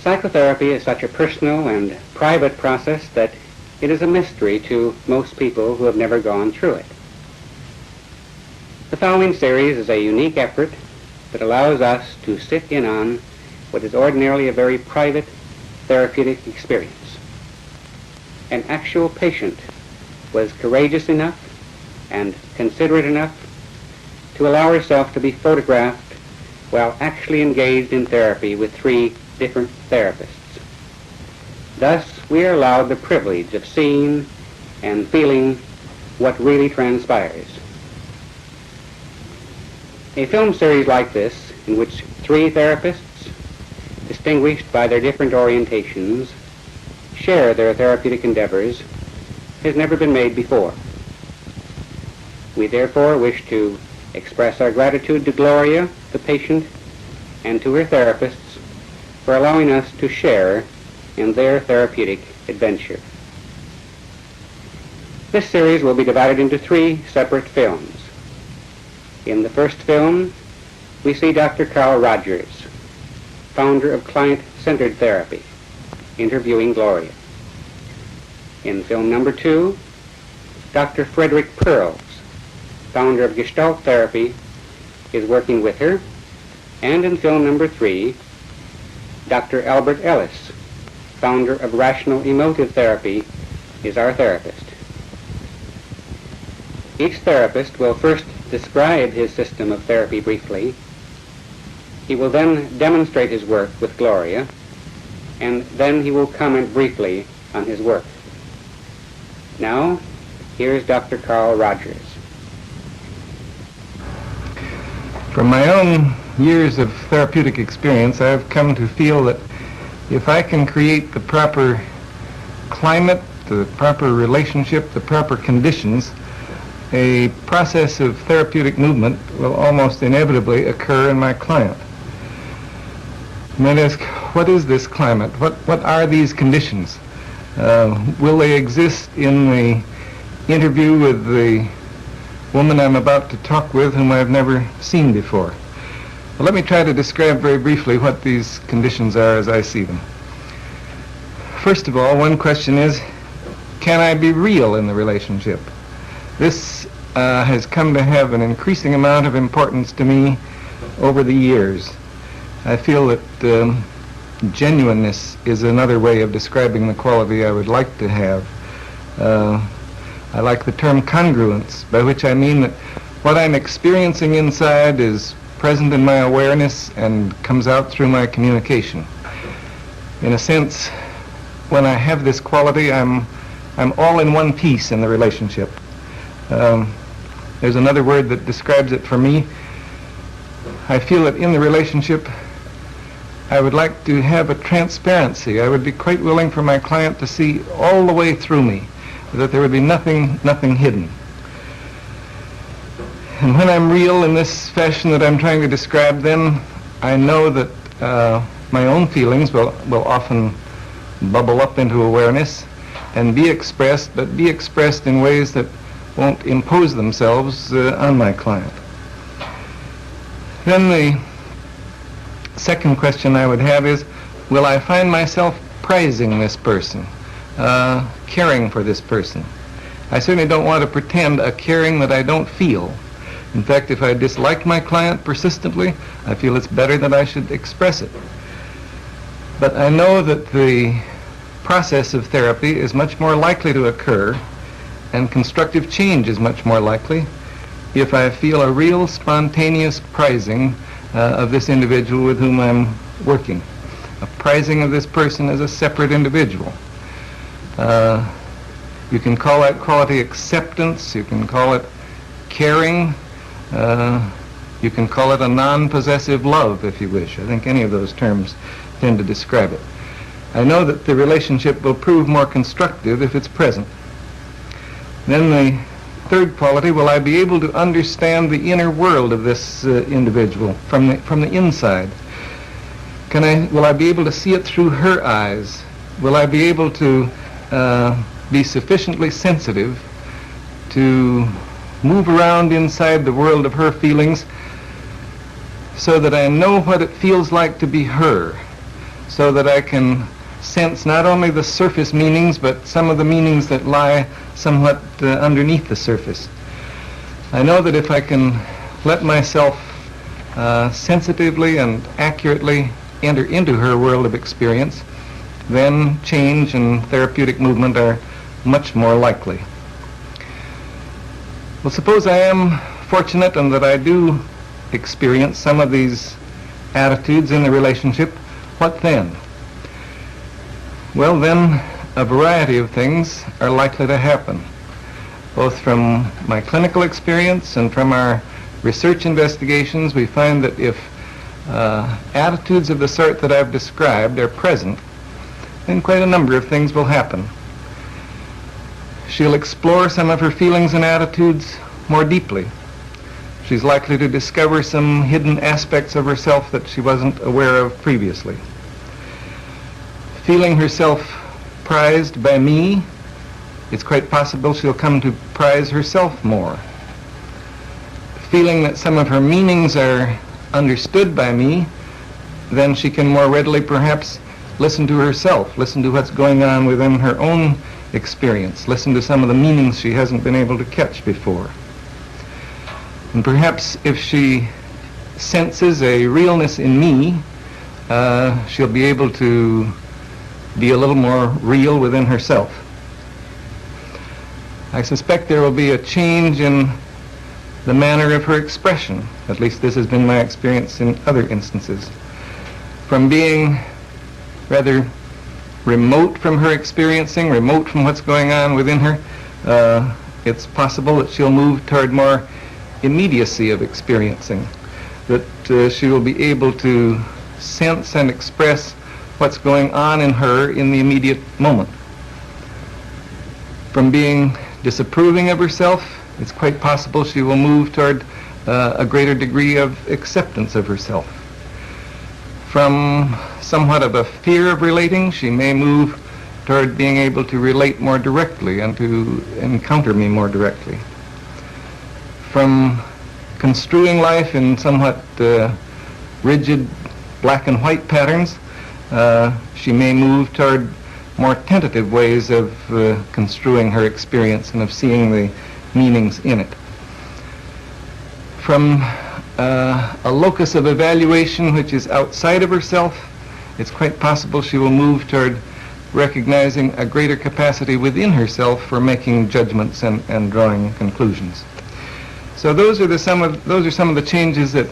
Psychotherapy is such a personal and private process that it is a mystery to most people who have never gone through it. The following series is a unique effort that allows us to sit in on what is ordinarily a very private therapeutic experience. An actual patient was courageous enough and considerate enough to allow herself to be photographed while actually engaged in therapy with 3 different therapists. Thus, we are allowed the privilege of seeing and feeling what really transpires. A film series like this, in which 3 therapists, distinguished by their different orientations, share their therapeutic endeavors, has never been made before. We therefore wish to express our gratitude to Gloria, the patient, and to her therapists for allowing us to share in their therapeutic adventure. This series will be divided into 3 separate films. In the first film, we see Dr. Carl Rogers, founder of client-centered therapy, interviewing Gloria. In film number 2, Dr. Frederick Pearls, founder of Gestalt therapy, is working with her. And in film number 3, Dr. Albert Ellis, founder of Rational Emotive Therapy, is our therapist. Each therapist will first describe his system of therapy briefly. He will then demonstrate his work with Gloria, and then he will comment briefly on his work. Now, here's Dr. Carl Rogers. From my own years of therapeutic experience, I've come to feel that if I can create the proper climate, the proper relationship, the proper conditions, a process of therapeutic movement will almost inevitably occur in my client. You might ask, what is this climate? What are these conditions? Will they exist in the interview with the woman I'm about to talk with, whom I've never seen before? Well, let me try to describe very briefly what these conditions are as I see them. First of all, one question is, can I be real in the relationship? This has come to have an increasing amount of importance to me over the years. I feel that genuineness is another way of describing the quality I would like to have. I like the term congruence, by which I mean that what I'm experiencing inside is present in my awareness and comes out through my communication. In a sense, when I have this quality, I'm all in one piece in the relationship. There's another word that describes it for me. I feel that in the relationship, I would like to have a transparency. I would be quite willing for my client to see all the way through me, that there would be nothing hidden. And when I'm real in this fashion that I'm trying to describe, then I know that my own feelings will often bubble up into awareness and be expressed, but be expressed in ways that won't impose themselves on my client. Then the second question I would have is, will I find myself prizing this person, caring for this person? I certainly don't want to pretend a caring that I don't feel. In fact, if I dislike my client persistently, I feel it's better that I should express it. But I know that the process of therapy is much more likely to occur and constructive change is much more likely if I feel a real spontaneous prizing of this individual with whom I'm working, a prizing of this person as a separate individual. You can call that quality acceptance, you can call it caring, you can call it a non-possessive love if you wish. I think any of those terms tend to describe it. I know that the relationship will prove more constructive if it's present. Then the third quality, will I be able to understand the inner world of this individual from the inside? Will I be able to see it through her eyes? Will I be able to be sufficiently sensitive to move around inside the world of her feelings so that I know what it feels like to be her, so that I can sense not only the surface meanings but some of the meanings that lie somewhat underneath the surface. I know that if I can let myself sensitively and accurately enter into her world of experience, then change and therapeutic movement are much more likely. Well, suppose I am fortunate and that I do experience some of these attitudes in the relationship, what then? Well, then a variety of things are likely to happen, both from my clinical experience and from our research investigations. We find that if attitudes of the sort that I've described are present, then quite a number of things will happen. She'll explore some of her feelings and attitudes more deeply. She's likely to discover some hidden aspects of herself that she wasn't aware of previously. Feeling herself prized by me, it's quite possible she'll come to prize herself more. Feeling that some of her meanings are understood by me, then she can more readily perhaps listen to herself, listen to what's going on within her own experience, listen to some of the meanings she hasn't been able to catch before. And perhaps if she senses a realness in me, she'll be able to be a little more real within herself. I suspect there will be a change in the manner of her expression. At least this has been my experience in other instances. From being rather remote from her experiencing, remote from what's going on within her, it's possible that she'll move toward more immediacy of experiencing, that she will be able to sense and express what's going on in her in the immediate moment. From being disapproving of herself, it's quite possible she will move toward a greater degree of acceptance of herself. From somewhat of a fear of relating, she may move toward being able to relate more directly and to encounter me more directly. From construing life in somewhat rigid black and white patterns, she may move toward more tentative ways of construing her experience and of seeing the meanings in it. From a locus of evaluation which is outside of herself, it's quite possible she will move toward recognizing a greater capacity within herself for making judgments and drawing conclusions. So those are some of the changes that